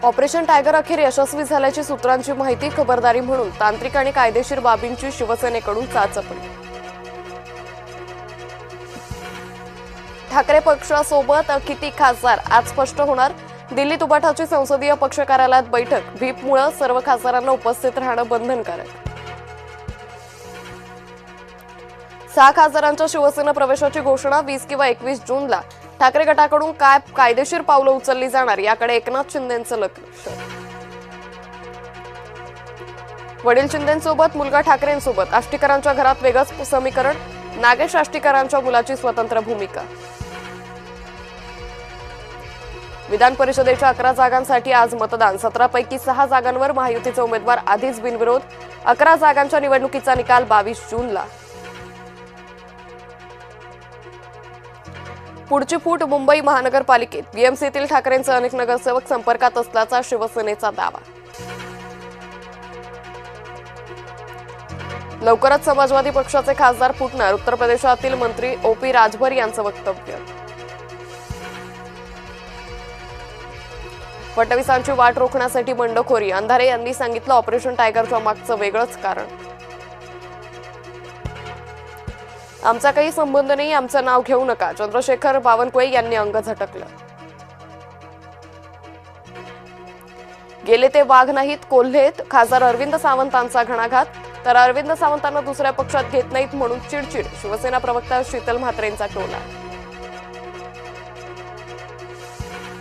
Operation tiger अखेर यशस्वी झाल्याची सूत्रांची माहिती. खबरदारी म्हणून तांत्रिक आणि कायदेशीर बाबींची शिवसेनेकडून चाचपणी. ठाकरे पक्षासोबत किती खासदार आज स्पष्ट होणार. दिल्लीत उबाठाची संसदीय पक्ष कार्यालयात बैठक. व्हीपमुळे सर्व खासदारांना उपस्थित राहणं बंधनकारक. 6 खासदारांच्या शिवसेना प्रवेशाची घोषणा. 20 किंवा 21 जूनला ठाकरे गटाकडून काय कायदेशीर पावलं उचलली जाणार याकडे एकनाथ शिंदेंचं लक्ष. वडील शिंदेंसोबत मुलगा ठाकरेंसोबत. आष्टीकरांच्या घरात वेगळंच समीकरण. नागेश आष्टीकरांच्या मुलाची स्वतंत्र भूमिका. विधान परिषदेच्या 11 जागांसाठी आज मतदान. 17 पैकी 6 जागांवर महायुतीचे उमेदवार आधीच बिनविरोध. 11 जागांच्या निवडणुकीचा निकाल 22 जूनला. पुढची फूट मुंबई महानगरपालिकेत. बीएमसीतील ठाकरेंचे अनेक नगरसेवक संपर्कात असल्याचा शिवसेनेचा दावा. लवकरच समाजवादी पक्षाचे खासदार फुटणार. उत्तर प्रदेशातील मंत्री ओपी राजभर यांचं वक्तव्य. फडणवीसांची वाट रोखण्यासाठी बंडखोरी. अंधारे यांनी सांगितलं ऑपरेशन टायगरच्या मागचं वेगळंच कारण. आमचा काही संबंध नाही, आमचं नाव घेऊ नका. चंद्रशेखर बावनकुळे यांनी अंग झटकलं. गेले ते वाघ नाहीत, कोल्हेत. खासदार अरविंद सावंतांचा घणाघात. तर अरविंद सावंतांना दुसऱ्या पक्षात घेत नाहीत म्हणून चिडचिड. शिवसेना प्रवक्ता शीतल म्हात्रेंचा टोला.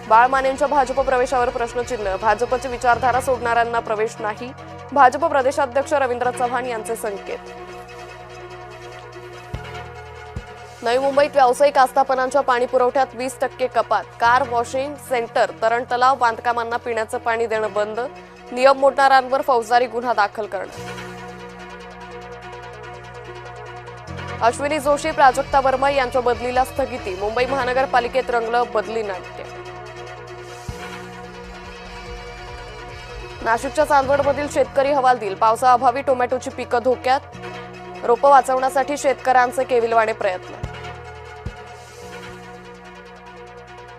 बाळ मानेंच्या भाजप प्रवेशावर प्रश्नचिन्ह. भाजपची विचारधारा सोडणाऱ्यांना प्रवेश नाही. भाजप प्रदेशाध्यक्ष रवींद्र चव्हाण यांचे संकेत. नवी मुंबईत व्यावसायिक आस्थापनांच्या पाणी पुरवठ्यात 20% कपात. कार वॉशिंग सेंटर, तरण तलाव बांधकामांना पिण्याचं पाणी देणं बंद. नियम मोडणाऱ्यांवर फौजदारी गुन्हा दाखल करणं. अश्विनी जोशी, प्राजक्ता वर्मा यांच्या बदलीला स्थगिती. मुंबई महानगरपालिकेत रंगलं बदली नाट्य. नाशिकच्या चांदवडमधील शेतकरी हवालदिल. पावसाअभावी टोमॅटोची पिकं धोक्यात. रोपं वाचवण्यासाठी शेतकऱ्यांचे केविलवाणे प्रयत्न.